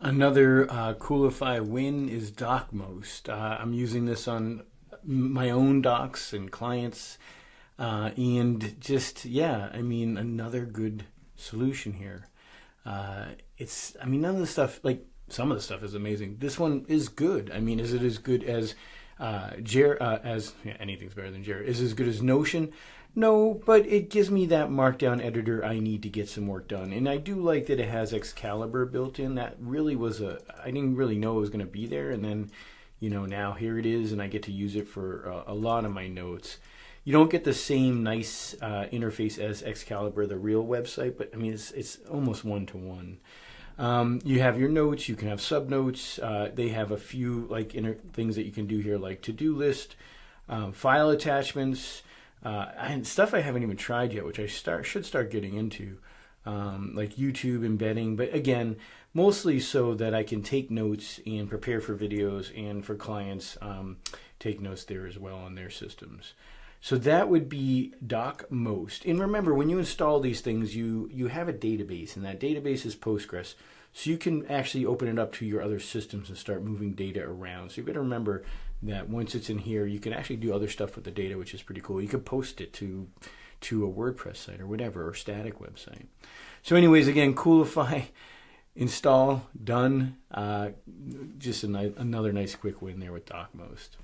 Another Coolify win is Docmost. I'm using this on my own docs and clients, and just yeah, I mean another good solution here. I mean, none of the stuff, like some of the stuff is amazing. This one is good. I mean, is it as good as Jera? Yeah, anything's better than Jera. Is it as good as Notion? No, but it gives me that markdown editor I need to get some work done. And I do like that it has Excalibur built in. That really was I didn't really know it was going to be there. And then, now here it is, and I get to use it for a lot of my notes. You don't get the same nice interface as Excalibur, the real website, but I mean, it's almost one-to-one. You have your notes, you can have subnotes. They have a few things that you can do here, like to-do list, file attachments, and stuff I haven't even tried yet, which I should start getting into, like YouTube embedding. But again, mostly so that I can take notes and prepare for videos, and for clients, take notes there as well on their systems. So that would be Docmost. And remember, when you install these things, you have a database, and that database is Postgres. So you can actually open it up to your other systems and start moving data around. So you've got to remember that once it's in here, you can actually do other stuff with the data, which is pretty cool. You could post it to a WordPress site or whatever, or static website. So anyways, again, Coolify, install, done. Just another nice quick win there with Docmost.